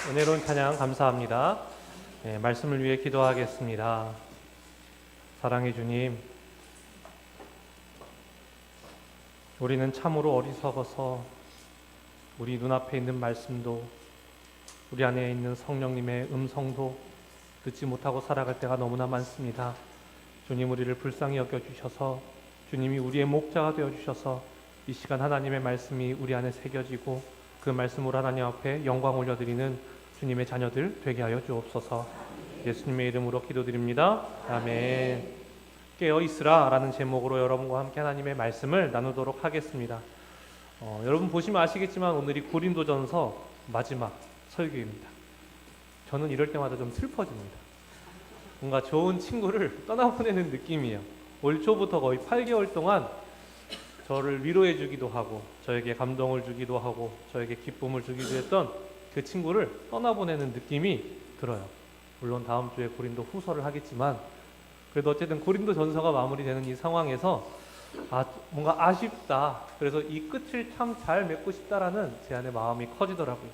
은혜로운 찬양 감사합니다. 말씀을 위해 기도하겠습니다. 사랑해 주님, 우리는 참으로 어리석어서 우리 눈앞에 있는 말씀도 우리 안에 있는 성령님의 음성도 듣지 못하고 살아갈 때가 너무나 많습니다. 주님, 우리를 불쌍히 여겨주셔서 주님이 우리의 목자가 되어주셔서 이 시간 하나님의 말씀이 우리 안에 새겨지고 그 말씀으로 하나님 앞에 영광 올려드리는 주님의 자녀들 되게 하여 주옵소서. 예수님의 이름으로 기도드립니다. 아멘. 깨어있으라 라는 제목으로 여러분과 함께 하나님의 말씀을 나누도록 하겠습니다. 여러분 보시면 아시겠지만 오늘이 고린도전서 마지막 설교입니다. 저는 이럴 때마다 좀 슬퍼집니다. 뭔가 좋은 친구를 떠나보내는 느낌이에요. 올 초부터 거의 8개월 동안 저를 위로해 주기도 하고 저에게 감동을 주기도 하고 저에게 기쁨을 주기도 했던 그 친구를 떠나보내는 느낌이 들어요. 물론 다음 주에 고린도 후서를 하겠지만 그래도 어쨌든 고린도 전서가 마무리되는 이 상황에서 뭔가 아쉽다. 그래서 이 끝을 참 잘 맺고 싶다라는 제 안의 마음이 커지더라고요.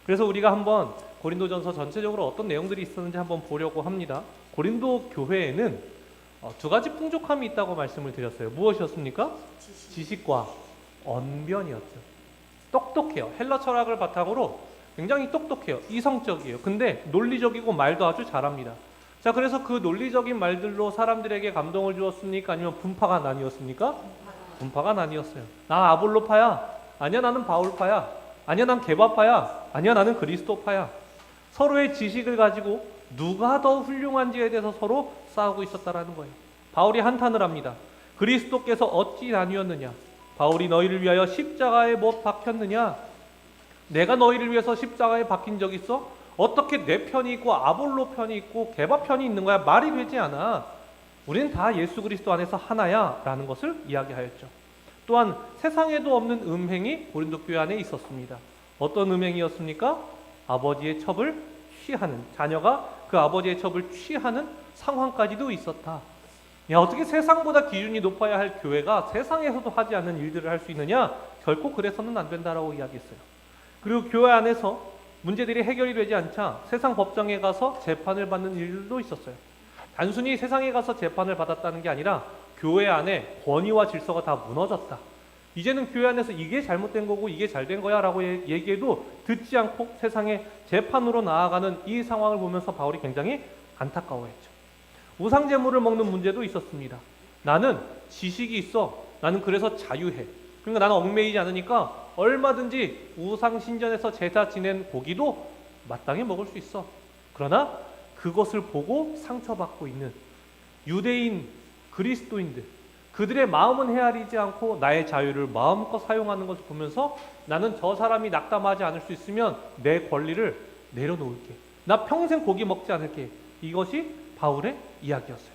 그래서 우리가 한번 고린도 전서 전체적으로 어떤 내용들이 있었는지 한번 보려고 합니다. 고린도 교회에는 두 가지 풍족함이 있다고 말씀을 드렸어요. 무엇이었습니까? 지식과 언변이었죠. 똑똑해요. 헬라 철학을 바탕으로 굉장히 똑똑해요. 이성적이에요. 근데 논리적이고 말도 아주 잘합니다. 자, 그래서 그 논리적인 말들로 사람들에게 감동을 주었습니까? 아니면 분파가 나뉘었습니까? 분파가 나뉘었어요. 나 아볼로파야. 아니야, 나는 바울파야. 아니야, 난 게바파야. 아니야, 나는 그리스도파야. 서로의 지식을 가지고 누가 더 훌륭한지에 대해서 서로 싸우고 있었다라는 거예요. 바울이 한탄을 합니다. 그리스도께서 어찌 나뉘었느냐? 바울이 너희를 위하여 십자가에 못 박혔느냐? 내가 너희를 위해서 십자가에 박힌 적 있어? 어떻게 내 편이 있고 아볼로 편이 있고 게바 편이 있는 거야? 말이 되지 않아. 우리는 다 예수 그리스도 안에서 하나야 라는 것을 이야기하였죠. 또한 세상에도 없는 음행이 고린도 교회 안에 있었습니다. 어떤 음행이었습니까? 아버지의 첩을 취하는, 자녀가 그 아버지의 첩을 취하는 상황까지도 있었다. 야, 어떻게 세상보다 기준이 높아야 할 교회가 세상에서도 하지 않는 일들을 할 수 있느냐? 결코 그래서는 안 된다라고 이야기했어요. 그리고 교회 안에서 문제들이 해결이 되지 않자 세상 법정에 가서 재판을 받는 일들도 있었어요. 단순히 세상에 가서 재판을 받았다는 게 아니라 교회 안에 권위와 질서가 다 무너졌다. 이제는 교회 안에서 이게 잘못된 거고 이게 잘된 거야 라고 얘기해도 듣지 않고 세상의 재판으로 나아가는 이 상황을 보면서 바울이 굉장히 안타까워했죠. 우상제물을 먹는 문제도 있었습니다. 나는 지식이 있어. 나는 그래서 자유해. 그러니까 나는 얽매이지 않으니까 얼마든지 우상신전에서 제사 지낸 고기도 마땅히 먹을 수 있어. 그러나 그것을 보고 상처받고 있는 유대인 그리스도인들, 그들의 마음은 헤아리지 않고 나의 자유를 마음껏 사용하는 것을 보면서 나는 저 사람이 낙담하지 않을 수 있으면 내 권리를 내려놓을게. 나 평생 고기 먹지 않을게. 이것이 바울의 이야기였어요.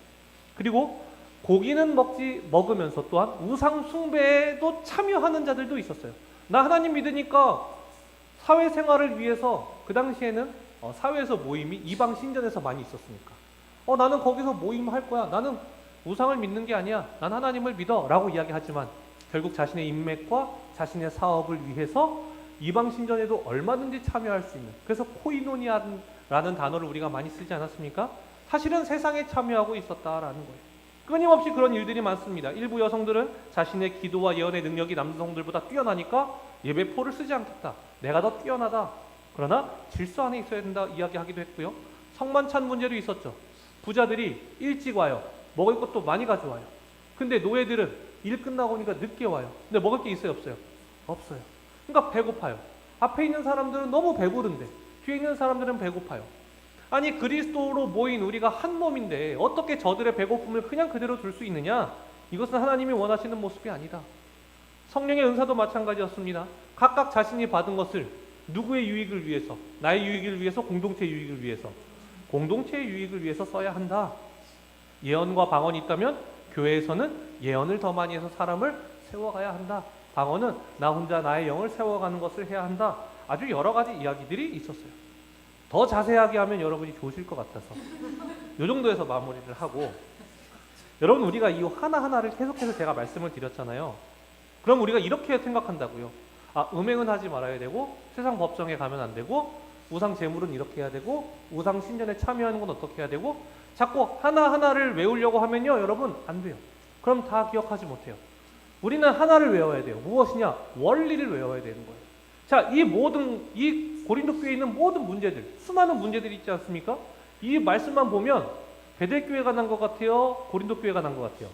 그리고 고기는 먹으면서 또한 우상 숭배에도 참여하는 자들도 있었어요. 나 하나님 믿으니까 사회생활을 위해서 그 당시에는 사회에서 모임이 이방 신전에서 많이 있었으니까 나는 거기서 모임할 거야. 나는 우상을 믿는 게 아니야. 난 하나님을 믿어 라고 이야기하지만 결국 자신의 인맥과 자신의 사업을 위해서 이방 신전에도 얼마든지 참여할 수 있는, 그래서 코이노니아라는 단어를 우리가 많이 쓰지 않았습니까? 사실은 세상에 참여하고 있었다라는 거예요. 끊임없이 그런 일들이 많습니다. 일부 여성들은 자신의 기도와 예언의 능력이 남성들보다 뛰어나니까 예배포를 쓰지 않겠다. 내가 더 뛰어나다. 그러나 질서 안에 있어야 된다 이야기하기도 했고요. 성만찬 문제도 있었죠. 부자들이 일찍 와요. 먹을 것도 많이 가져와요. 근데 노예들은 일 끝나고 오니까 늦게 와요. 근데 먹을 게 있어요, 없어요? 없어요. 그러니까 배고파요. 앞에 있는 사람들은 너무 배부른데 뒤에 있는 사람들은 배고파요. 아니, 그리스도로 모인 우리가 한 몸인데 어떻게 저들의 배고픔을 그냥 그대로 둘 수 있느냐? 이것은 하나님이 원하시는 모습이 아니다. 성령의 은사도 마찬가지였습니다. 각각 자신이 받은 것을 누구의 유익을 위해서, 나의 유익을 위해서, 공동체 유익을 위해서, 공동체의 유익을 위해서 써야 한다. 예언과 방언이 있다면 교회에서는 예언을 더 많이 해서 사람을 세워가야 한다. 방언은 나 혼자 나의 영을 세워가는 것을 해야 한다. 아주 여러 가지 이야기들이 있었어요. 더 자세하게 하면 여러분이 좋으실 것 같아서 이 정도에서 마무리를 하고, 여러분 우리가 이 하나하나를 계속해서 제가 말씀을 드렸잖아요. 그럼 우리가 이렇게 생각한다고요. 음행은 하지 말아야 되고 세상 법정에 가면 안 되고 우상 제물은 이렇게 해야 되고 우상 신전에 참여하는 건 어떻게 해야 되고 자꾸 하나하나를 외우려고 하면요 여러분 안 돼요. 그럼 다 기억하지 못해요. 우리는 하나를 외워야 돼요. 무엇이냐? 원리를 외워야 되는 거예요. 자, 이 고린도 교회에 있는 모든 문제들, 수많은 문제들이 있지 않습니까? 이 말씀만 보면 베델교회가 난 것 같아요? 고린도 교회가 난 것 같아요?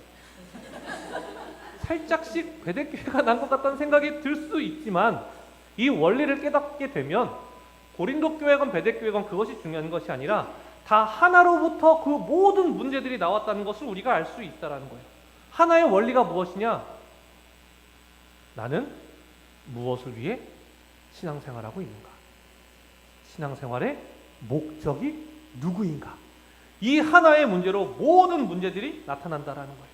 살짝씩 베델교회가 난 것 같다는 생각이 들 수 있지만 이 원리를 깨닫게 되면 고린도 교회건 베델교회건 그것이 중요한 것이 아니라 다 하나로부터 그 모든 문제들이 나왔다는 것을 우리가 알 수 있다는 거예요. 하나의 원리가 무엇이냐? 나는 무엇을 위해 신앙생활하고 있는가? 신앙생활의 목적이 누구인가? 이 하나의 문제로 모든 문제들이 나타난다는 거예요.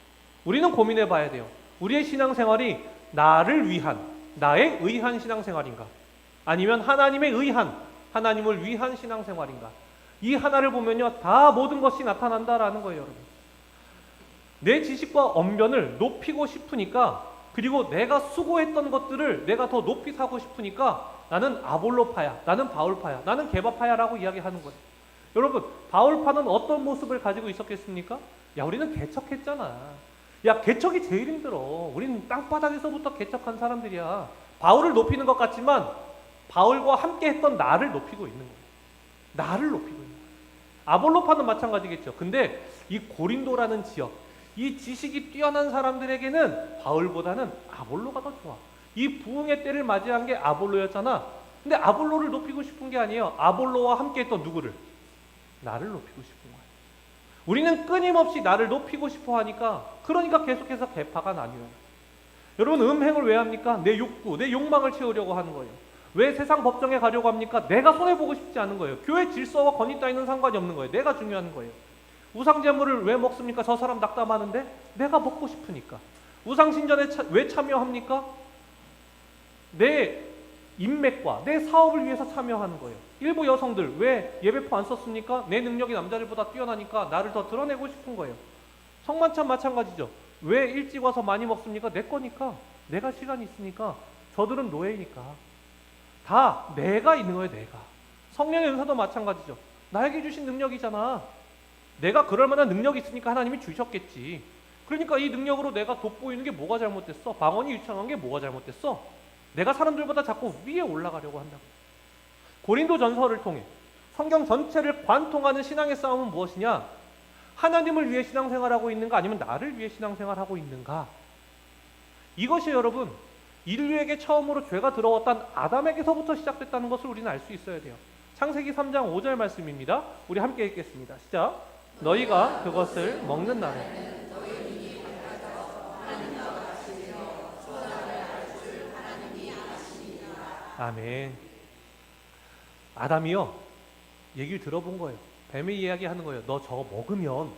우리는 고민해 봐야 돼요. 우리의 신앙생활이 나를 위한, 나에 의한 신앙생활인가? 아니면 하나님에 의한, 하나님을 위한 신앙생활인가? 이 하나를 보면요, 다 모든 것이 나타난다라는 거예요, 여러분. 내 지식과 언변을 높이고 싶으니까, 그리고 내가 수고했던 것들을 내가 더 높이 사고 싶으니까 나는 아볼로파야, 나는 바울파야, 나는 게바파야라고 이야기하는 거예요. 여러분, 바울파는 어떤 모습을 가지고 있었겠습니까? 야, 우리는 개척했잖아. 야, 개척이 제일 힘들어. 우리는 땅바닥에서부터 개척한 사람들이야. 바울을 높이는 것 같지만 바울과 함께 했던 나를 높이고 있는 거예요. 나를 높이고 있는 거예요. 아볼로파는 마찬가지겠죠. 근데 이 고린도라는 지역, 이 지식이 뛰어난 사람들에게는 바울보다는 아볼로가 더 좋아. 이 부흥의 때를 맞이한 게 아볼로였잖아. 근데 아볼로를 높이고 싶은 게 아니에요. 아볼로와 함께 했던 누구를? 나를 높이고 싶은 거예요. 우리는 끊임없이 나를 높이고 싶어 하니까, 그러니까 계속해서 계파가 나뉘어요. 여러분, 음행을 왜 합니까? 내 욕구, 내 욕망을 채우려고 하는 거예요. 왜 세상 법정에 가려고 합니까? 내가 손해보고 싶지 않은 거예요. 교회 질서와 권위 따위는 상관이 없는 거예요. 내가 중요한 거예요. 우상제물을 왜 먹습니까? 저 사람 낙담하는데? 내가 먹고 싶으니까. 우상신전에 왜 참여합니까? 내 인맥과 내 사업을 위해서 참여하는 거예요. 일부 여성들 왜 예배포 안 썼습니까? 내 능력이 남자들보다 뛰어나니까 나를 더 드러내고 싶은 거예요. 성만찬 마찬가지죠. 왜 일찍 와서 많이 먹습니까? 내 거니까. 내가 시간이 있으니까. 저들은 노예이니까. 다 내가 있는 거예요. 내가. 성령의 은사도 마찬가지죠. 나에게 주신 능력이잖아. 내가 그럴 만한 능력이 있으니까 하나님이 주셨겠지. 그러니까 이 능력으로 내가 돋보이는 게 뭐가 잘못됐어? 방언이 유창한 게 뭐가 잘못됐어? 내가 사람들보다 자꾸 위에 올라가려고 한다고. 고린도 전서를 통해 성경 전체를 관통하는 신앙의 싸움은 무엇이냐? 하나님을 위해 신앙생활하고 있는가? 아니면 나를 위해 신앙생활하고 있는가? 이것이 여러분, 인류에게 처음으로 죄가 들어왔던 아담에게서부터 시작됐다는 것을 우리는 알 수 있어야 돼요. 창세기 3장 5절 말씀입니다. 우리 함께 읽겠습니다. 시작. 너희가 그것을 먹는 날에 아멘. 아담이요, 얘기를 들어본 거예요. 뱀이 이야기하는 거예요. 너 저거 먹으면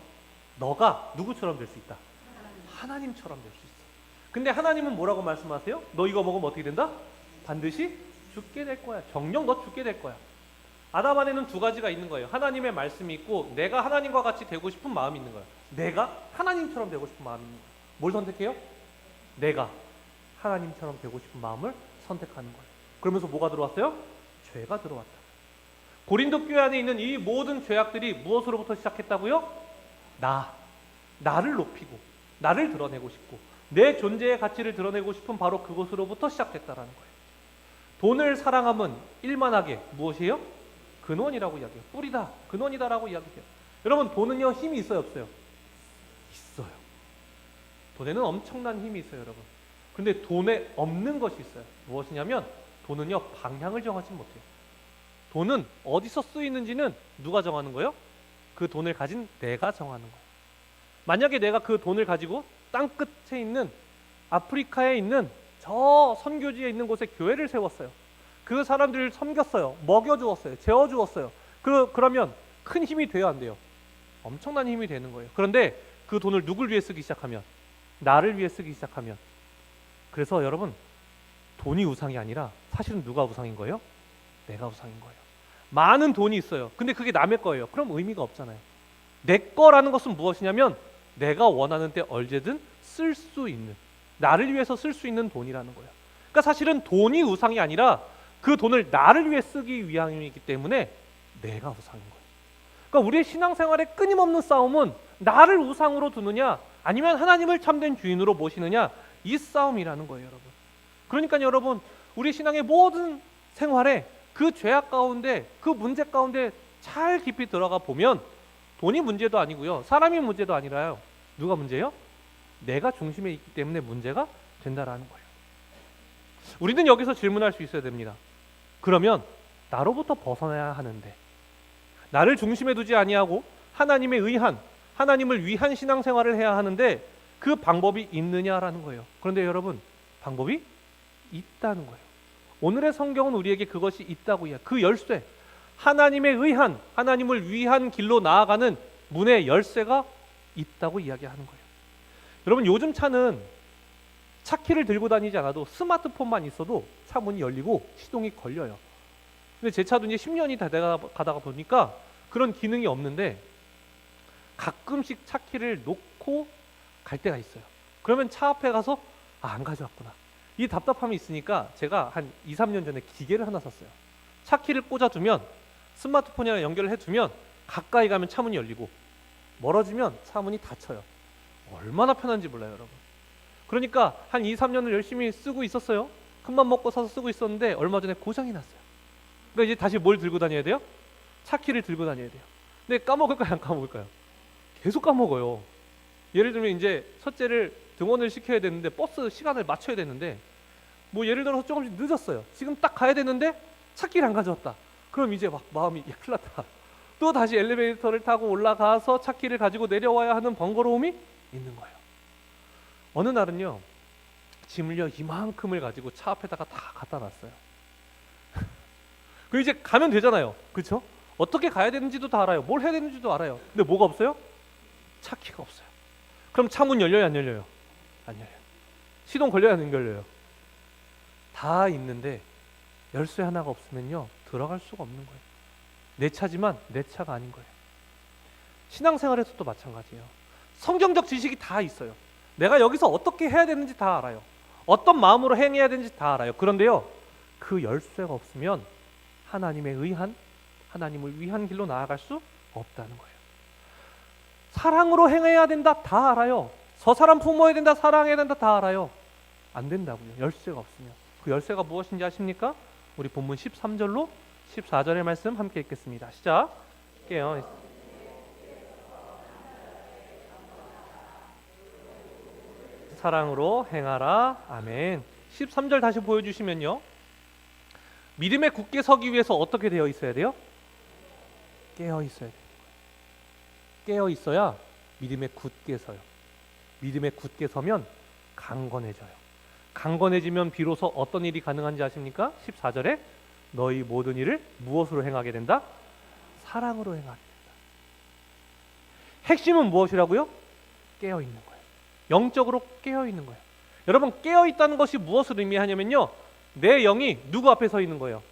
너가 누구처럼 될 수 있다? 하나님처럼 될 수 있어. 근데 하나님은 뭐라고 말씀하세요? 너 이거 먹으면 어떻게 된다? 반드시 죽게 될 거야. 정녕 너 죽게 될 거야. 아담 안에는 두 가지가 있는 거예요. 하나님의 말씀이 있고 내가 하나님과 같이 되고 싶은 마음이 있는 거예요. 내가 하나님처럼 되고 싶은 마음이 있는 거예요. 뭘 선택해요? 내가 하나님처럼 되고 싶은 마음을 선택하는 거예요. 그러면서 뭐가 들어왔어요? 죄가 들어왔다. 고린도 교회 안에 있는 이 모든 죄악들이 무엇으로부터 시작했다고요? 나를 높이고 나를 드러내고 싶고 내 존재의 가치를 드러내고 싶은 바로 그것으로부터 시작됐다라는 거예요. 돈을 사랑함은 일만하게 무엇이에요? 근원이라고 이야기해요. 뿌리다, 근원이다라고 이야기해요. 여러분, 돈은요 힘이 있어요, 없어요? 있어요. 돈에는 엄청난 힘이 있어요, 여러분. 근데 돈에 없는 것이 있어요. 무엇이냐면 돈은요 방향을 정하지 못해요. 돈은 어디서 쓰이는지는 누가 정하는 거예요? 그 돈을 가진 내가 정하는 거예요. 만약에 내가 그 돈을 가지고 땅끝에 있는 아프리카에 있는 저 선교지에 있는 곳에 교회를 세웠어요. 그 사람들을 섬겼어요. 먹여주었어요. 재워주었어요. 그러면 큰 힘이 돼요, 안 돼요? 엄청난 힘이 되는 거예요. 그런데 그 돈을 누굴 위해 쓰기 시작하면, 나를 위해 쓰기 시작하면, 그래서 여러분, 돈이 우상이 아니라 사실은 누가 우상인 거예요? 내가 우상인 거예요. 많은 돈이 있어요. 근데 그게 남의 거예요. 그럼 의미가 없잖아요. 내 거라는 것은 무엇이냐면 내가 원하는 때 언제든 쓸 수 있는, 나를 위해서 쓸 수 있는 돈이라는 거예요. 그러니까 사실은 돈이 우상이 아니라 그 돈을 나를 위해 쓰기 위함이기 때문에 내가 우상인 거예요. 그러니까 우리의 신앙생활의 끊임없는 싸움은 나를 우상으로 두느냐 아니면 하나님을 참된 주인으로 모시느냐, 이 싸움이라는 거예요, 여러분. 그러니까 여러분, 우리 신앙의 모든 생활에 그 죄악 가운데, 그 문제 가운데 잘 깊이 들어가 보면 돈이 문제도 아니고요, 사람이 문제도 아니라요. 누가 문제예요? 내가 중심에 있기 때문에 문제가 된다라는 거예요. 우리는 여기서 질문할 수 있어야 됩니다. 그러면 나로부터 벗어나야 하는데, 나를 중심에 두지 아니하고 하나님에 의한, 하나님을 위한 신앙생활을 해야 하는데 그 방법이 있느냐라는 거예요. 그런데 여러분, 방법이 있다는 거예요. 오늘의 성경은 우리에게 그것이 있다고 이야기해요. 그 열쇠, 하나님에 의한, 하나님을 위한 길로 나아가는 문의 열쇠가 있다고 이야기하는 거예요. 여러분, 요즘 차는 차키를 들고 다니지 않아도 스마트폰만 있어도 차 문이 열리고 시동이 걸려요. 근데 제 차도 이제 10년이 다 가다가 보니까 그런 기능이 없는데 가끔씩 차키를 놓고 갈 때가 있어요. 그러면 차 앞에 가서 안 가져왔구나, 이 답답함이 있으니까 제가 한 2, 3년 전에 기계를 하나 샀어요. 차키를 꽂아두면, 스마트폰이랑 연결을 해두면 가까이 가면 차문이 열리고 멀어지면 차문이 닫혀요. 얼마나 편한지 몰라요, 여러분. 그러니까 한 2, 3년을 열심히 쓰고 있었어요. 큰맘 먹고 사서 쓰고 있었는데 얼마 전에 고장이 났어요. 그러니까 이제 다시 뭘 들고 다녀야 돼요? 차키를 들고 다녀야 돼요. 근데 까먹을까요, 안 까먹을까요? 계속 까먹어요. 예를 들면 이제 첫째를 등원을 시켜야 되는데 버스 시간을 맞춰야 되는데, 뭐 예를 들어서 조금씩 늦었어요. 지금 딱 가야 되는데 차키를 안 가져왔다. 그럼 이제 막 마음이 야, 큰일 났다. 또 다시 엘리베이터를 타고 올라가서 차키를 가지고 내려와야 하는 번거로움이 있는 거예요. 어느 날은요, 짐을요 이만큼을 가지고 차 앞에다가 다 갖다 놨어요. 그 이제 가면 되잖아요, 그렇죠? 어떻게 가야 되는지도 다 알아요. 뭘 해야 되는지도 알아요. 근데 뭐가 없어요? 차키가 없어요. 그럼 차문 열려요, 안 열려요? 안 열려요. 시동 걸려요, 안 걸려요? 다 있는데 열쇠 하나가 없으면요 들어갈 수가 없는 거예요. 내 차지만 내 차가 아닌 거예요. 신앙생활에서도 마찬가지예요. 성경적 지식이 다 있어요. 내가 여기서 어떻게 해야 되는지 다 알아요. 어떤 마음으로 행해야 되는지 다 알아요. 그런데요, 그 열쇠가 없으면 하나님에 의한, 하나님을 위한 길로 나아갈 수 없다는 거예요. 사랑으로 행해야 된다, 다 알아요. 저 사람 품어야 된다, 사랑해야 된다, 다 알아요. 안 된다고요, 열쇠가 없으면. 그 열쇠가 무엇인지 아십니까? 우리 본문 13절로 14절의 말씀 함께 읽겠습니다. 시작. 깨어 사랑으로 행하라. 아멘. 13절 다시 보여주시면요, 믿음에 굳게 서기 위해서 어떻게 되어 있어야 돼요? 깨어 있어야 돼요. 깨어 있어야 믿음에 굳게 서요. 믿음에 굳게 서면 강건해져요. 강건해지면 비로소 어떤 일이 가능한지 아십니까? 14절에 너희 모든 일을 무엇으로 행하게 된다? 사랑으로 행하게 된다. 핵심은 무엇이라고요? 깨어 있는 거예요. 영적으로 깨어 있는 거예요. 여러분, 깨어 있다는 것이 무엇을 의미하냐면요, 내 영이 누구 앞에 서 있는 거예요?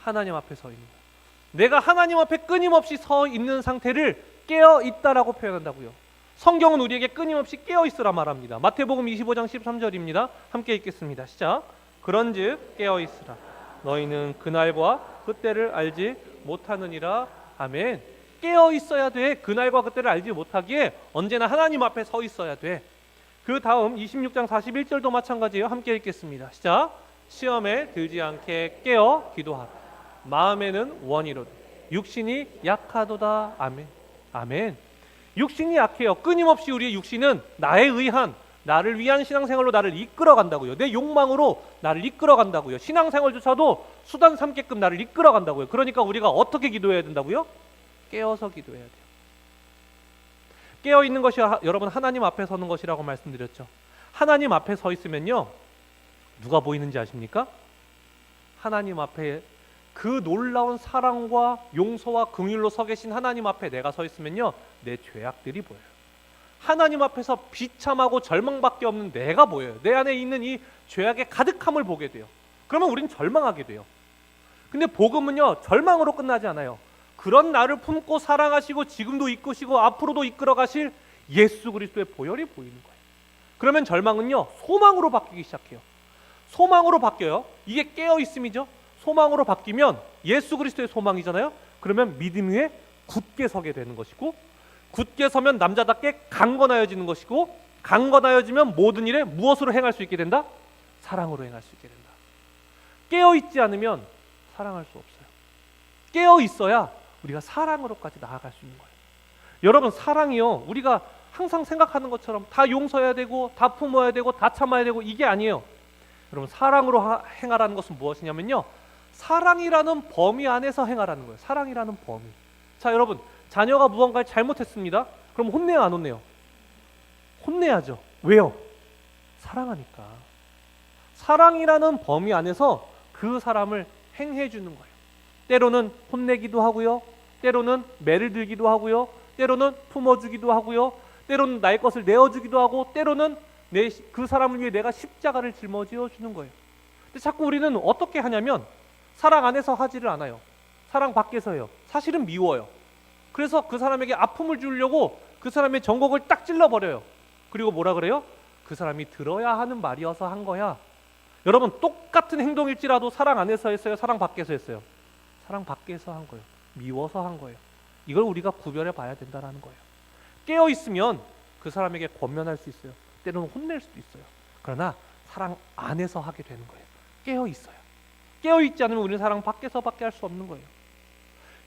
하나님 앞에 서 있는 거예요. 내가 하나님 앞에 끊임없이 서 있는 상태를 깨어 있다라고 표현한다고요. 성경은 우리에게 끊임없이 깨어 있으라 말합니다. 마태복음 25장 13절입니다. 함께 읽겠습니다. 시작. 그런즉 깨어 있으라. 너희는 그날과 그때를 알지 못하느니라. 아멘. 깨어 있어야 돼. 그날과 그때를 알지 못하기에 언제나 하나님 앞에 서 있어야 돼. 그 다음 26장 41절도 마찬가지예요. 함께 읽겠습니다. 시작. 시험에 들지 않게 깨어 기도하라. 마음에는 원이로되 육신이 약하도다. 아멘. 아멘. 육신이 약해요. 끊임없이 우리의 육신은 나에 의한, 나를 위한 신앙생활로 나를 이끌어간다고요. 내 욕망으로 나를 이끌어간다고요. 신앙생활조차도 수단 삼게끔 나를 이끌어간다고요. 그러니까 우리가 어떻게 기도해야 된다고요? 깨어서 기도해야 돼요. 깨어있는 것이 여러분 하나님 앞에 서는 것이라고 말씀드렸죠. 하나님 앞에 서 있으면요, 누가 보이는지 아십니까? 하나님 앞에 그 놀라운 사랑과 용서와 긍휼로 서 계신 하나님 앞에 내가 서 있으면요, 내 죄악들이 보여요. 하나님 앞에서 비참하고 절망밖에 없는 내가 보여요. 내 안에 있는 이 죄악의 가득함을 보게 돼요. 그러면 우린 절망하게 돼요. 근데 복음은요, 절망으로 끝나지 않아요. 그런 나를 품고 사랑하시고 지금도 이끄시고 앞으로도 이끌어 가실 예수 그리스도의 보혈이 보이는 거예요. 그러면 절망은요, 소망으로 바뀌기 시작해요. 소망으로 바뀌어요. 이게 깨어 있음이죠. 소망으로 바뀌면 예수 그리스도의 소망이잖아요. 그러면 믿음 위에 굳게 서게 되는 것이고, 굳게 서면 남자답게 강건하여지는 것이고, 강건하여지면 모든 일에 무엇으로 행할 수 있게 된다? 사랑으로 행할 수 있게 된다. 깨어있지 않으면 사랑할 수 없어요. 깨어있어야 우리가 사랑으로까지 나아갈 수 있는 거예요. 여러분, 사랑이요, 우리가 항상 생각하는 것처럼 다 용서해야 되고 다 품어야 되고 다 참아야 되고 이게 아니에요. 여러분, 사랑으로 행하라는 것은 무엇이냐면요, 사랑이라는 범위 안에서 행하라는 거예요. 사랑이라는 범위. 자, 여러분, 자녀가 무언가를 잘못했습니다. 그럼 혼내요, 안 혼내요? 혼내야죠. 왜요? 사랑하니까. 사랑이라는 범위 안에서 그 사람을 행해 주는 거예요. 때로는 혼내기도 하고요, 때로는 매를 들기도 하고요, 때로는 품어주기도 하고요, 때로는 나의 것을 내어주기도 하고, 때로는 그 사람을 위해 내가 십자가를 짊어지어 주는 거예요. 근데 자꾸 우리는 어떻게 하냐면 사랑 안에서 하지를 않아요. 사랑 밖에서 해요. 사실은 미워요. 그래서 그 사람에게 아픔을 주려고 그 사람의 전곡을 딱 찔러버려요. 그리고 뭐라 그래요? 그 사람이 들어야 하는 말이어서 한 거야. 여러분, 똑같은 행동일지라도 사랑 안에서 했어요? 사랑 밖에서 했어요? 사랑 밖에서 한 거예요. 미워서 한 거예요. 이걸 우리가 구별해 봐야 된다는 거예요. 깨어있으면 그 사람에게 권면할 수 있어요. 때로는 혼낼 수도 있어요. 그러나 사랑 안에서 하게 되는 거예요. 깨어있어요. 깨어있지 않으면 우리는 사랑 밖에서밖에 할 수 없는 거예요.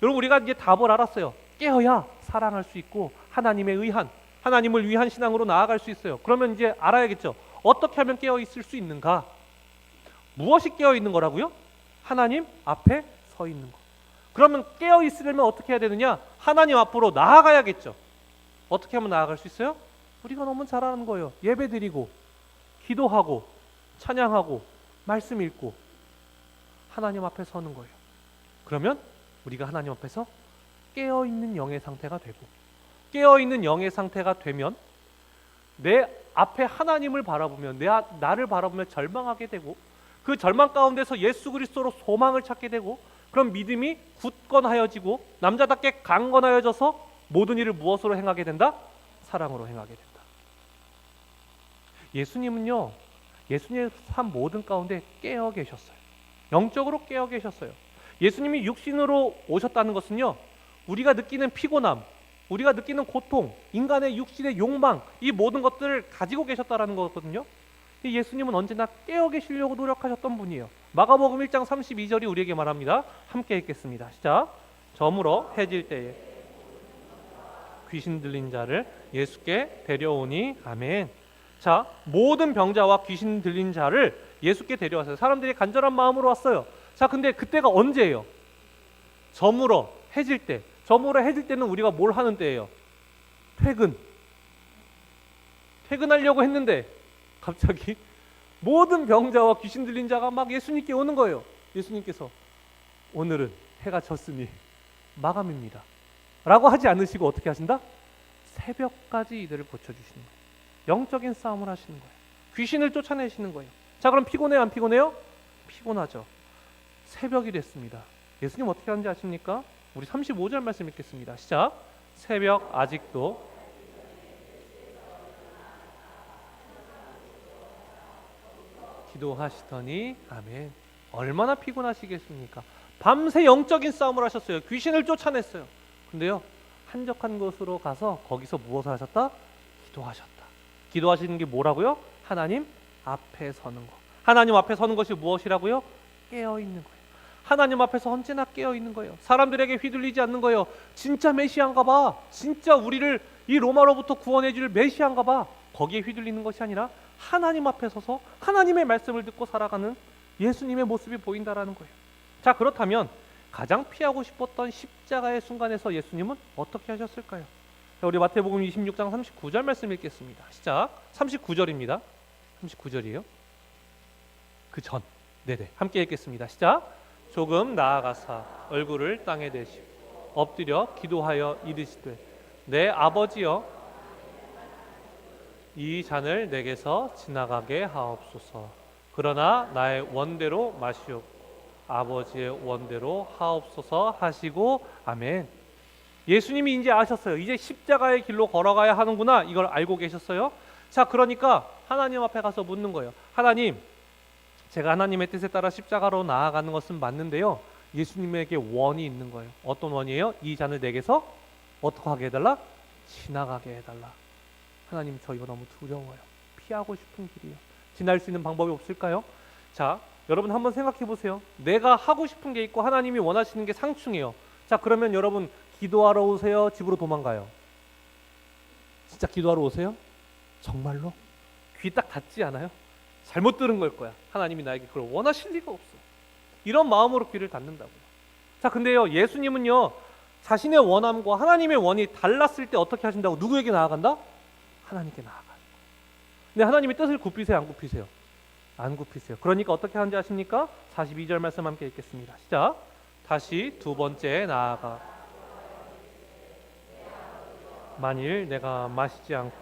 여러분, 우리가 이제 답을 알았어요. 깨어야 사랑할 수 있고 하나님에 의한, 하나님을 위한 신앙으로 나아갈 수 있어요. 그러면 이제 알아야겠죠. 어떻게 하면 깨어있을 수 있는가? 무엇이 깨어있는 거라고요? 하나님 앞에 서 있는 거. 그러면 깨어있으려면 어떻게 해야 되느냐? 하나님 앞으로 나아가야겠죠. 어떻게 하면 나아갈 수 있어요? 우리가 너무 잘 아는 거예요. 예배드리고 기도하고 찬양하고 말씀 읽고 하나님 앞에 서는 거예요. 그러면 우리가 하나님 앞에서 깨어있는 영의 상태가 되고, 깨어있는 영의 상태가 되면 내 앞에 하나님을 바라보며 나를 바라보며 절망하게 되고, 그 절망 가운데서 예수 그리스도로 소망을 찾게 되고, 그럼 믿음이 굳건하여지고 남자답게 강건하여져서 모든 일을 무엇으로 행하게 된다? 사랑으로 행하게 된다. 예수님은요, 예수님의 삶 모든 가운데 깨어 계셨어요. 영적으로 깨어 계셨어요. 예수님이 육신으로 오셨다는 것은요, 우리가 느끼는 피곤함, 우리가 느끼는 고통, 인간의 육신의 욕망, 이 모든 것들을 가지고 계셨다는 거거든요. 예수님은 언제나 깨어 계시려고 노력하셨던 분이에요. 마가복음 1장 32절이 우리에게 말합니다. 함께 읽겠습니다. 시작. 저물어 해질 때에 귀신 들린 자를 예수께 데려오니. 아멘. 자, 모든 병자와 귀신 들린 자를 예수께 데려왔어요. 사람들이 간절한 마음으로 왔어요. 자, 근데 그때가 언제예요? 저물어 해질 때. 저물어 해질 때는 우리가 뭘 하는 때예요? 퇴근하려고 했는데 갑자기 모든 병자와 귀신 들린 자가 막 예수님께 오는 거예요. 예수님께서 오늘은 해가 졌으니 마감입니다 라고 하지 않으시고 어떻게 하신다? 새벽까지 이들을 고쳐주시는 거예요. 영적인 싸움을 하시는 거예요. 귀신을 쫓아내시는 거예요. 자, 그럼 피곤해요, 안 피곤해요? 피곤하죠. 새벽이 됐습니다. 예수님 어떻게 하는지 아십니까? 우리 35절 말씀 읽겠습니다. 시작. 새벽 아직도 기도하시더니. 아멘. 얼마나 피곤하시겠습니까? 밤새 영적인 싸움을 하셨어요. 귀신을 쫓아냈어요. 근데요, 한적한 곳으로 가서 거기서 무엇을 하셨다? 기도하셨다. 기도하시는 게 뭐라고요? 하나님 앞에 서는 거. 하나님 앞에 서는 것이 무엇이라고요? 깨어있는 거예요. 하나님 앞에서 언제나 깨어있는 거예요. 사람들에게 휘둘리지 않는 거예요. 진짜 메시아인가 봐, 진짜 우리를 이 로마로부터 구원해 줄 메시아인가 봐, 거기에 휘둘리는 것이 아니라 하나님 앞에 서서 하나님의 말씀을 듣고 살아가는 예수님의 모습이 보인다라는 거예요. 자, 그렇다면 가장 피하고 싶었던 십자가의 순간에서 예수님은 어떻게 하셨을까요? 자, 우리 마태복음 26장 39절 말씀 읽겠습니다. 시작. 39절입니다. 39절이에요. 그 전. 네네. 함께 읽겠습니다. 시작. 조금 나아가사 얼굴을 땅에 대시고 엎드려 기도하여 이르시되 내 아버지여, 이 잔을 내게서 지나가게 하옵소서. 그러나 나의 원대로 마시옵고 아버지의 원대로 하옵소서 하시고. 아멘. 예수님이 이제 아셨어요. 이제 십자가의 길로 걸어가야 하는구나, 이걸 알고 계셨어요. 자, 그러니까 하나님 앞에 가서 묻는 거예요. 하나님, 제가 하나님의 뜻에 따라 십자가로 나아가는 것은 맞는데요, 예수님에게 원이 있는 거예요. 어떤 원이에요? 이 잔을 내게서 어떻게 하게 해달라? 지나가게 해달라. 하나님, 저 이거 너무 두려워요. 피하고 싶은 길이에요. 지날 수 있는 방법이 없을까요? 자, 여러분 한번 생각해 보세요. 내가 하고 싶은 게 있고 하나님이 원하시는 게 상충해요. 자, 그러면 여러분 기도하러 오세요? 집으로 도망가요? 진짜 기도하러 오세요? 정말로? 귀 딱 닫지 않아요? 잘못 들은 걸 거야. 하나님이 나에게 그걸 원하실 리가 없어. 이런 마음으로 귀를 닫는다고요. 자, 근데요, 예수님은요, 자신의 원함과 하나님의 원이 달랐을 때 어떻게 하신다고? 누구에게 나아간다? 하나님께 나아가요. 근데 하나님의 뜻을 굽히세요, 안 굽히세요? 안 굽히세요. 그러니까 어떻게 하는지 아십니까? 42절 말씀 함께 읽겠습니다. 시작. 다시 두 번째 나아가 만일 내가 마시지 않고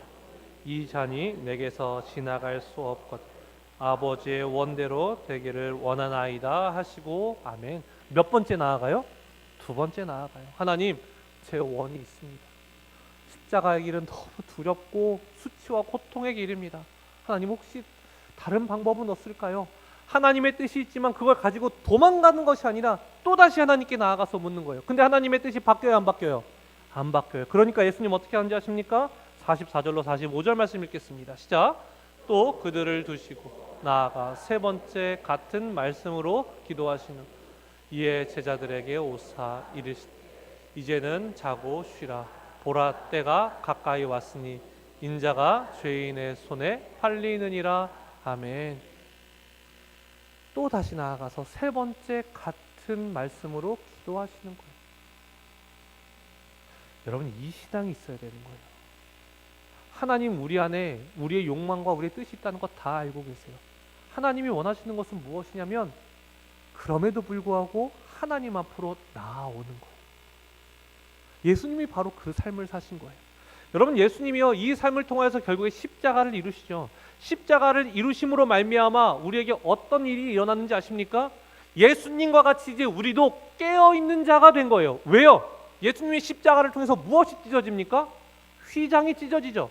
이 잔이 내게서 지나갈 수 없거든 아버지의 원대로 되기를 원하나이다 하시고 아멘. 몇 번째 나아가요? 두 번째 나아가요. 하나님, 제 원이 있습니다. 십자가의 길은 너무 두렵고 수치와 고통의 길입니다. 하나님, 혹시 다른 방법은 없을까요? 하나님의 뜻이 있지만 그걸 가지고 도망가는 것이 아니라 또다시 하나님께 나아가서 묻는 거예요. 근데 하나님의 뜻이 바뀌어요, 안 바뀌어요? 안 바뀌어요. 그러니까 예수님 어떻게 하는지 아십니까? 44절로 45절 말씀 읽겠습니다. 시작. 또 그들을 두시고 나아가 세 번째 같은 말씀으로 기도하시는 이에 제자들에게 오사 이르시되 이제는 자고 쉬라. 보라, 때가 가까이 왔으니 인자가 죄인의 손에 팔리느니라. 아멘. 또 다시 나아가서 세 번째 같은 말씀으로 기도하시는 거예요. 여러분, 이 신앙이 있어야 되는 거예요. 하나님, 우리 안에 우리의 욕망과 우리의 뜻이 있다는 거 다 알고 계세요. 하나님이 원하시는 것은 무엇이냐면 그럼에도 불구하고 하나님 앞으로 나아오는 거예요. 예수님이 바로 그 삶을 사신 거예요. 여러분, 예수님이요, 이 삶을 통해서 결국에 십자가를 이루시죠. 십자가를 이루심으로 말미암아 우리에게 어떤 일이 일어났는지 아십니까? 예수님과 같이 이제 우리도 깨어있는 자가 된 거예요. 왜요? 예수님이 십자가를 통해서 무엇이 찢어집니까? 휘장이 찢어지죠.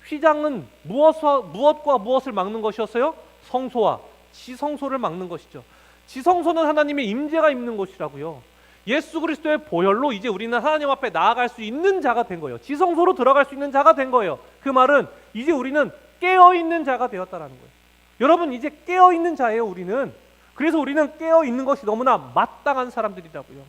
휘장은 무엇과 무엇을 막는 것이었어요? 성소와 지성소를 막는 것이죠. 지성소는 하나님의 임재가 있는 곳이라고요. 예수 그리스도의 보혈로 이제 우리는 하나님 앞에 나아갈 수 있는 자가 된 거예요. 지성소로 들어갈 수 있는 자가 된 거예요. 그 말은 이제 우리는 깨어있는 자가 되었다라는 거예요. 여러분, 이제 깨어있는 자예요, 우리는. 그래서 우리는 깨어있는 것이 너무나 마땅한 사람들이라고요.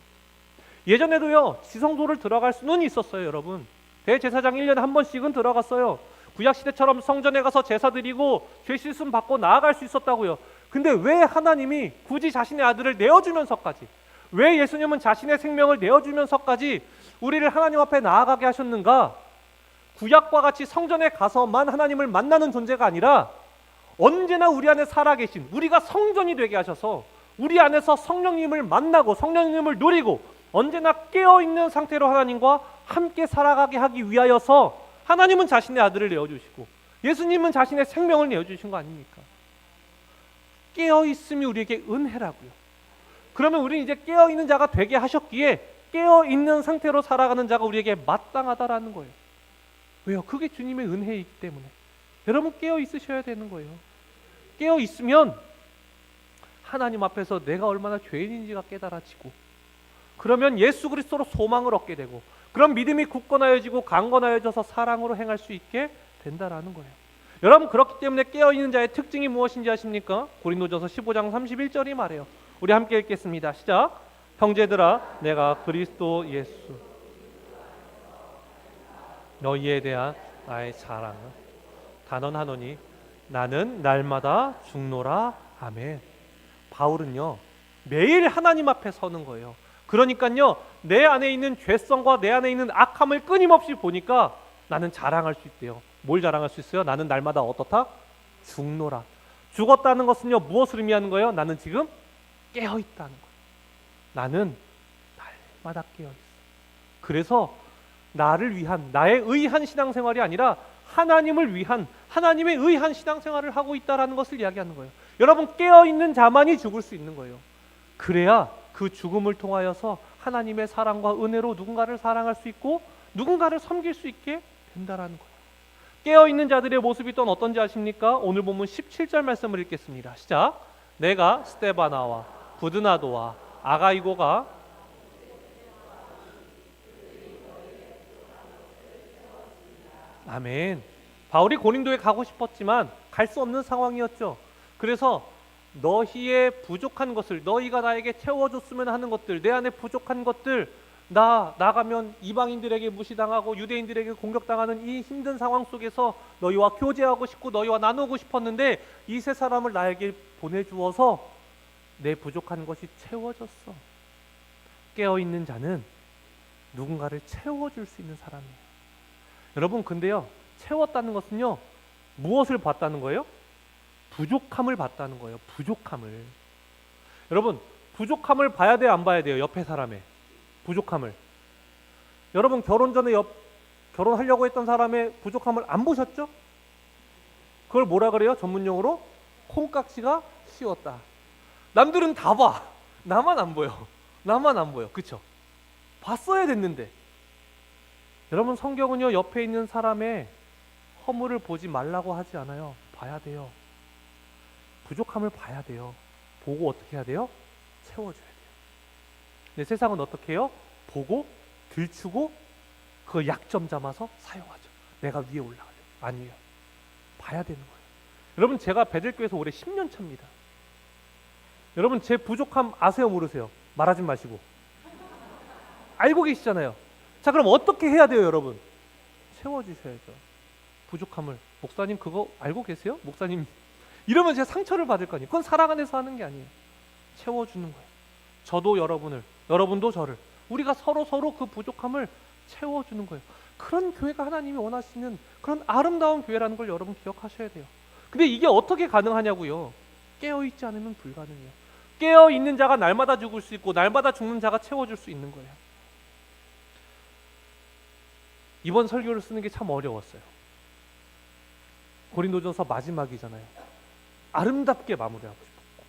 예전에도요, 지성소를 들어갈 수는 있었어요, 여러분. 대제사장 1년에 한 번씩은 들어갔어요. 구약시대처럼 성전에 가서 제사 드리고 죄 씻음 받고 나아갈 수 있었다고요. 근데 왜 하나님이 굳이 자신의 아들을 내어주면서까지, 왜 예수님은 자신의 생명을 내어주면서까지 우리를 하나님 앞에 나아가게 하셨는가? 구약과 같이 성전에 가서만 하나님을 만나는 존재가 아니라 언제나 우리 안에 살아계신, 우리가 성전이 되게 하셔서 우리 안에서 성령님을 만나고 성령님을 누리고 언제나 깨어있는 상태로 하나님과 함께 살아가게 하기 위하여서 하나님은 자신의 아들을 내어주시고 예수님은 자신의 생명을 내어주신 거 아닙니까? 깨어있음이 우리에게 은혜라고요. 그러면 우리는 이제 깨어있는 자가 되게 하셨기에 깨어있는 상태로 살아가는 자가 우리에게 마땅하다라는 거예요. 왜요? 그게 주님의 은혜이기 때문에. 여러분, 깨어있으셔야 되는 거예요. 깨어있으면 하나님 앞에서 내가 얼마나 죄인인지가 깨달아지고, 그러면 예수 그리스도로 소망을 얻게 되고, 그럼 믿음이 굳건하여지고 강건하여져서 사랑으로 행할 수 있게 된다라는 거예요. 여러분, 그렇기 때문에 깨어있는 자의 특징이 무엇인지 아십니까? 고린도전서 15장 31절이 말해요. 우리 함께 읽겠습니다. 시작. 형제들아, 내가 그리스도 예수 너희에 대한 나의 자랑은 단언하노니 나는 날마다 죽노라. 아멘. 바울은요, 매일 하나님 앞에 서는 거예요. 그러니까요, 내 안에 있는 죄성과 내 안에 있는 악함을 끊임없이 보니까 나는 자랑할 수 있대요. 뭘 자랑할 수 있어요? 나는 날마다 어떻다? 죽노라. 죽었다는 것은요, 무엇을 의미하는 거예요? 나는 지금 깨어있다는 거예요. 나는 날마다 깨어있어. 그래서 나를 위한, 나의 의한 신앙생활이 아니라 하나님을 위한, 하나님의 의한 신앙생활을 하고 있다는 것을 이야기하는 거예요. 여러분, 깨어있는 자만이 죽을 수 있는 거예요. 그래야 그 죽음을 통하여서 하나님의 사랑과 은혜로 누군가를 사랑할 수 있고 누군가를 섬길 수 있게 된다라는 거예요. 깨어있는 자들의 모습이 또 어떤지 아십니까? 오늘 본문 17절 말씀을 읽겠습니다. 시작. 내가 스테바나와 부드나도와 아가이고가 아멘. 바울이 고린도에 가고 싶었지만 갈 수 없는 상황이었죠. 그래서 너희의 부족한 것을, 너희가 나에게 채워줬으면 하는 것들, 내 안에 부족한 것들, 나 나가면 이방인들에게 무시당하고 유대인들에게 공격당하는 이 힘든 상황 속에서 너희와 교제하고 싶고 너희와 나누고 싶었는데 이 세 사람을 나에게 보내주어서 내 부족한 것이 채워졌어. 깨어있는 자는 누군가를 채워줄 수 있는 사람이에요. 여러분, 근데요, 채웠다는 것은요, 무엇을 봤다는 거예요? 부족함을 봤다는 거예요. 부족함을. 여러분, 부족함을 봐야 돼요, 안 봐야 돼요? 옆에 사람의 부족함을. 여러분, 결혼 전에 결혼하려고 했던 사람의 부족함을 안 보셨죠? 그걸 뭐라 그래요? 전문용어로 콩깍지가 씌웠다. 남들은 다 봐. 나만 안 보여. 나만 안 보여. 그쵸? 봤어야 됐는데. 여러분, 성경은요, 옆에 있는 사람의 허물을 보지 말라고 하지 않아요. 봐야 돼요. 부족함을 봐야 돼요. 보고 어떻게 해야 돼요? 채워줘야 돼요. 근데 세상은 어떻게 해요? 보고 들추고 그 약점 잡아서 사용하죠. 내가 위에 올라가죠. 아니에요. 봐야 되는 거예요. 여러분, 제가 베들교에서 올해 10년 차입니다. 여러분, 제 부족함 아세요, 모르세요? 말하지 마시고. 알고 계시잖아요. 자, 그럼 어떻게 해야 돼요, 여러분? 채워주셔야죠. 부족함을. 목사님, 그거 알고 계세요? 목사님, 이러면 제가 상처를 받을 거 아니에요. 그건 사랑 안에서 하는 게 아니에요. 채워주는 거예요. 저도 여러분을, 여러분도 저를, 우리가 서로 그 부족함을 채워주는 거예요. 그런 교회가 하나님이 원하시는 그런 아름다운 교회라는 걸 여러분 기억하셔야 돼요. 근데 이게 어떻게 가능하냐고요? 깨어있지 않으면 불가능해요. 깨어있는 자가 날마다 죽을 수 있고 날마다 죽는 자가 채워줄 수 있는 거예요. 이번 설교를 쓰는 게 참 어려웠어요. 고린도전서 마지막이잖아요. 아름답게 마무리하고 싶었고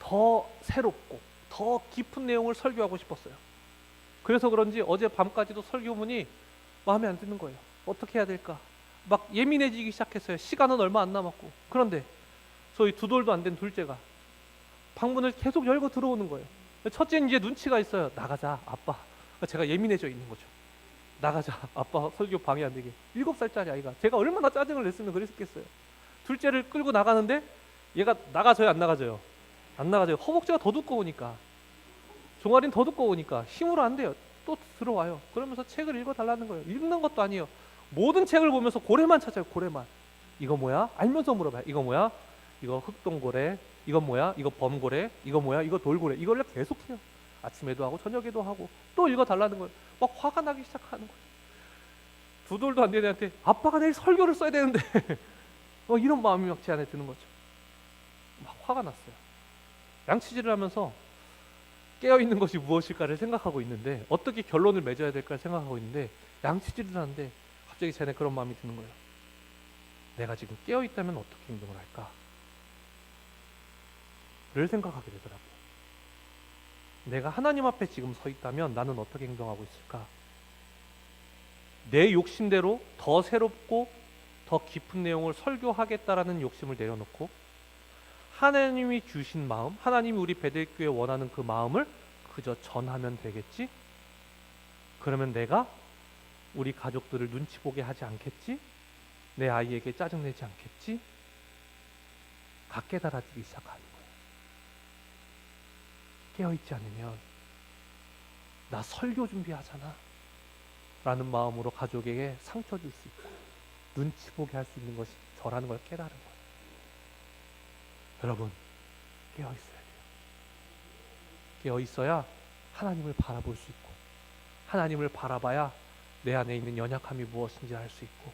더 새롭고 더 깊은 내용을 설교하고 싶었어요. 그래서 그런지 어제 밤까지도 설교문이 마음에 안 드는 거예요. 어떻게 해야 될까? 막 예민해지기 시작했어요. 시간은 얼마 안 남았고. 그런데 저희 2돌도 안 된 둘째가 방문을 계속 열고 들어오는 거예요. 첫째는 이제 눈치가 있어요. 나가자, 아빠. 제가 예민해져 있는 거죠. 나가자, 아빠 설교 방해 안 되게. 7살짜리 아이가. 제가 얼마나 짜증을 냈으면 그랬겠어요. 둘째를 끌고 나가는데 얘가 나가져요, 안 나가져요? 안 나가져요. 허벅지가 더 두꺼우니까. 종아리는 더 두꺼우니까 힘으로 안 돼요. 또 들어와요. 그러면서 책을 읽어달라는 거예요. 읽는 것도 아니에요. 모든 책을 보면서 고래만 찾아요. 고래만. 이거 뭐야? 알면서 물어봐요. 이거 뭐야? 이거 흑동고래. 이건 뭐야? 이거 범고래. 이거 뭐야? 이거 돌고래. 이걸 계속해요. 아침에도 하고 저녁에도 하고 또 읽어달라는 거예요. 막 화가 나기 시작하는 거예요. 2돌도 안 되는 애한테 아빠가 내일 설교를 써야 되는데 이런 마음이 막 제 안에 드는 거죠. 막 화가 났어요. 양치질을 하면서 깨어있는 것이 무엇일까를 생각하고 있는데 어떻게 결론을 맺어야 될까를 생각하고 있는데 양치질을 하는데 갑자기 제 안에 그런 마음이 드는 거예요. 내가 지금 깨어있다면 어떻게 행동을 할까? 를 생각하게 되더라고요. 내가 하나님 앞에 지금 서 있다면 나는 어떻게 행동하고 있을까? 내 욕심대로 더 새롭고 더 깊은 내용을 설교하겠다라는 욕심을 내려놓고 하나님이 주신 마음, 하나님이 우리 베들교회 원하는 그 마음을 그저 전하면 되겠지? 그러면 내가 우리 가족들을 눈치 보게 하지 않겠지? 내 아이에게 짜증내지 않겠지? 가 깨달아지기 시작하는 거예요. 깨어있지 않으면 나 설교 준비하잖아 라는 마음으로 가족에게 상처 줄 수 있고 눈치 보게 할 수 있는 것이 저라는 걸 깨달은 거예요. 여러분, 깨어있어야 돼요. 깨어있어야 하나님을 바라볼 수 있고 하나님을 바라봐야 내 안에 있는 연약함이 무엇인지 알 수 있고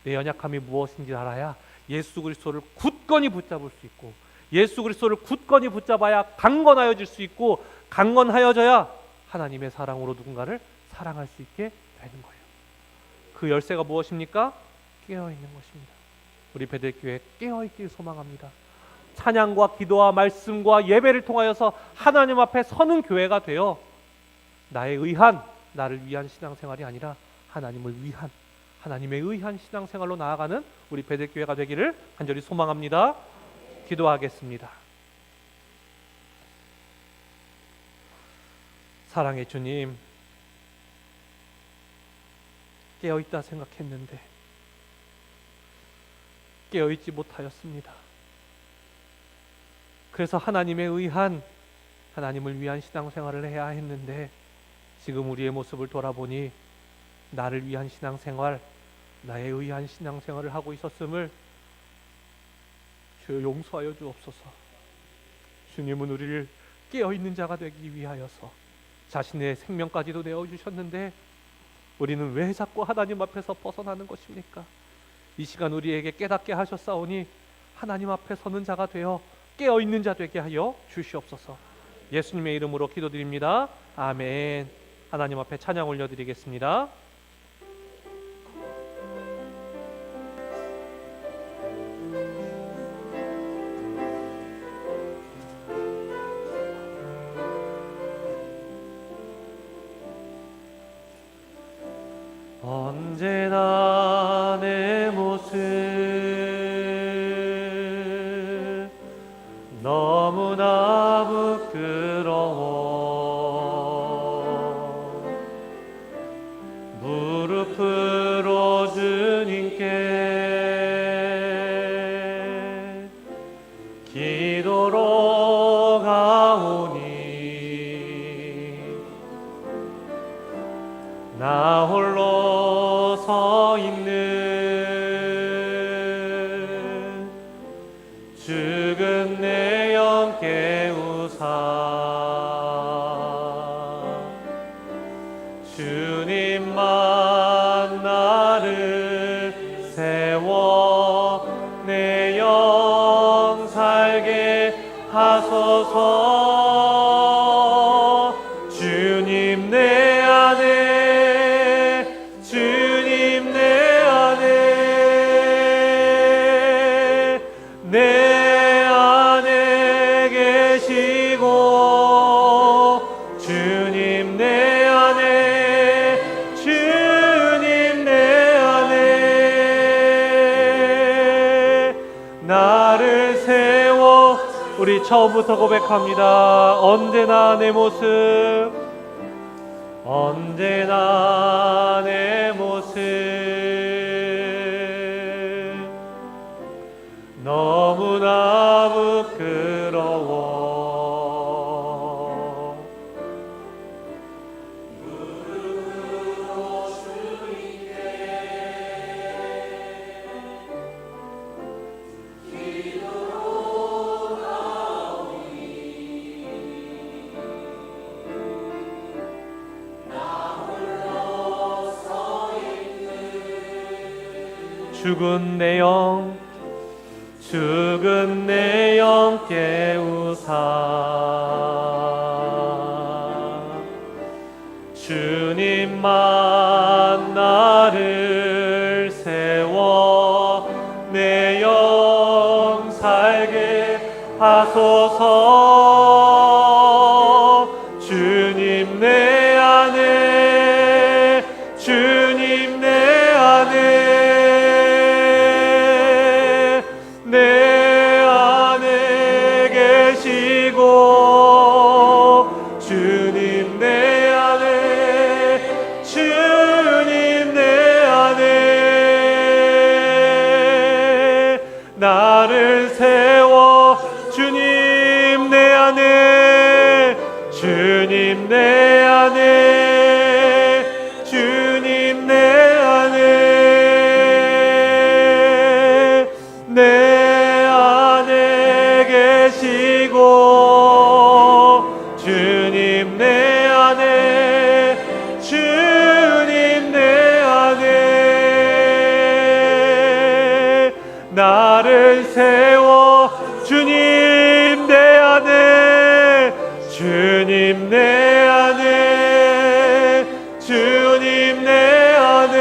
내 연약함이 무엇인지 알아야 예수 그리스도를 굳건히 붙잡을 수 있고 예수 그리스도를 굳건히 붙잡아야 강건하여질 수 있고 강건하여져야 하나님의 사랑으로 누군가를 사랑할 수 있게 되는 거예요. 그 열쇠가 무엇입니까? 깨어있는 것입니다. 우리 베들교회 깨어있길 소망합니다. 찬양과 기도와 말씀과 예배를 통하여서 하나님 앞에 서는 교회가 되어 나의 의한, 나를 위한 신앙생활이 아니라 하나님을 위한, 하나님의 의한 신앙생활로 나아가는 우리 베들교회가 되기를 간절히 소망합니다. 기도하겠습니다. 사랑의 주님, 깨어있다 생각했는데 깨어있지 못하였습니다. 그래서 하나님에 의한, 하나님을 위한 신앙생활을 해야 했는데 지금 우리의 모습을 돌아보니 나를 위한 신앙생활, 나에 의한 신앙생활을 하고 있었음을 주여 용서하여 주옵소서. 주님은 우리를 깨어있는 자가 되기 위하여서 자신의 생명까지도 내어주셨는데 우리는 왜 자꾸 하나님 앞에서 벗어나는 것입니까? 이 시간 우리에게 깨닫게 하셨사오니 하나님 앞에 서는 자가 되어 깨어있는 자 되게 하여 주시옵소서. 예수님의 이름으로 기도드립니다. 아멘. 하나님 앞에 찬양 올려드리겠습니다. 언제나 내 모습 너무나 부끄러워 무릎으로 주님께 기도로 가오니 나 홀로 서 있는 죽은 내 영 깨우사 주님만 나를 세워 내 영 살게 하소서. 주님 내 안에, 주님 내 안에, 내 안에 계시고 주님 내 안에, 주님 내 안에 나를 세워. 우리 처음부터 고백합니다. 언제나 내 모습, 언제나 내 모습 너무나 부끄러워 무릎으로 주님께 기도로 가오니 나 홀로 서 있는 죽은 내 영, 죽은 내 영 깨우사 주님만 나를 세워 내 영 살게 하소서. 주님 내 안에, 주님 내 안에, 내 안에 계시고 주님 내 안에, 주님 내 안에 나를 세워. 주님 내 안에, 주님 내 안에, 주님 내 안에, 내 안에 계시고 주님 내 안에, 주님 내 안에 나를 세워. 주님 내 안에, 주님 내 안에, 주님 내 안에,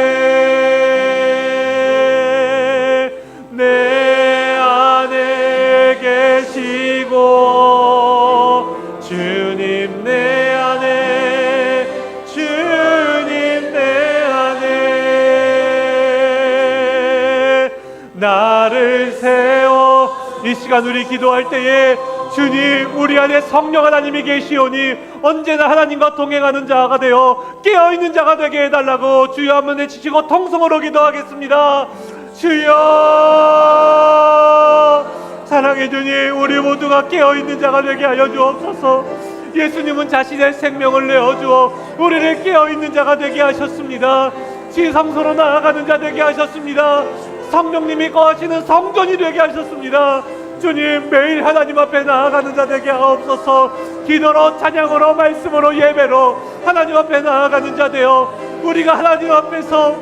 내 안에 계시고 주님 내 안에, 주님 내 안에 나를 세워. 이 시간 우리 기도할 때에 주님, 우리 안에 성령 하나님이 계시오니 언제나 하나님과 동행하는 자가 되어 깨어있는 자가 되게 해달라고 주여 한번 외치시고 통성으로 기도하겠습니다. 주여, 사랑해 주님, 우리 모두가 깨어있는 자가 되게 하여 주옵소서. 예수님은 자신의 생명을 내어주어 우리를 깨어있는 자가 되게 하셨습니다. 지성소로 나아가는 자 되게 하셨습니다. 성령님이 거하시는 성전이 되게 하셨습니다. 주님, 매일 하나님 앞에 나아가는 자 되게 하옵소서. 기도로, 찬양으로, 말씀으로, 예배로 하나님 앞에 나아가는 자 되어 우리가 하나님 앞에서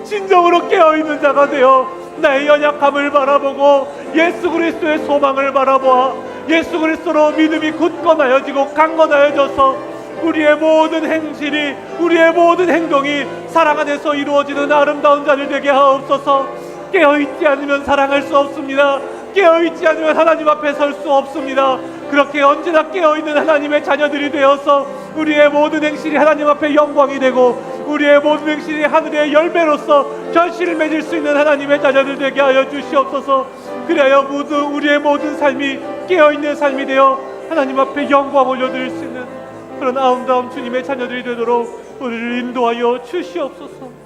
진정으로 깨어있는 자가 되어 나의 연약함을 바라보고 예수 그리스도의 소망을 바라보아 예수 그리스도로 믿음이 굳건하여지고 강건하여져서 우리의 모든 행실이, 우리의 모든 행동이 사랑 안에서 이루어지는 아름다운 자를 되게 하옵소서. 깨어있지 않으면 사랑할 수 없습니다. 깨어있지 않으면 하나님 앞에 설 수 없습니다. 그렇게 언제나 깨어있는 하나님의 자녀들이 되어서 우리의 모든 행실이 하나님 앞에 영광이 되고 우리의 모든 행실이 하늘의 열매로서 결실을 맺을 수 있는 하나님의 자녀들 되게 하여 주시옵소서. 그래야 모두 우리의 모든 삶이 깨어있는 삶이 되어 하나님 앞에 영광 올려드릴 수 있는 그런 아름다운 주님의 자녀들이 되도록 우리를 인도하여 주시옵소서.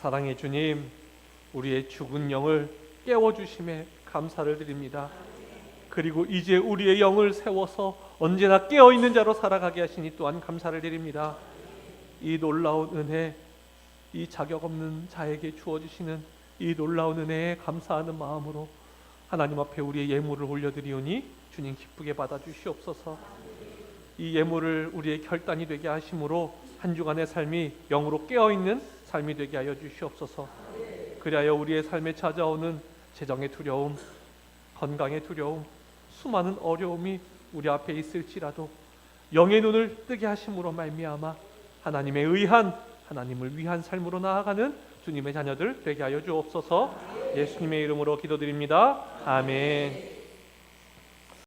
사랑의 주님, 우리의 죽은 영을 깨워주심에 감사를 드립니다. 그리고 이제 우리의 영을 세워서 언제나 깨어있는 자로 살아가게 하시니 또한 감사를 드립니다. 이 놀라운 은혜, 이 자격 없는 자에게 주어지시는 이 놀라운 은혜에 감사하는 마음으로 하나님 앞에 우리의 예물을 올려드리오니 주님 기쁘게 받아주시옵소서. 이 예물을 우리의 결단이 되게 하심으로 한 주간의 삶이 영으로 깨어있는 삶이 되게 하여 주시옵소서. 그리하여 우리의 삶에 찾아오는 재정의 두려움, 건강의 두려움, 수많은 어려움이 우리 앞에 있을지라도 영의 눈을 뜨게 하심으로 말미암아 하나님의 의한, 하나님을 위한 삶으로 나아가는 주님의 자녀들 되게 하여 주옵소서. 예수님의 이름으로 기도드립니다. 아멘.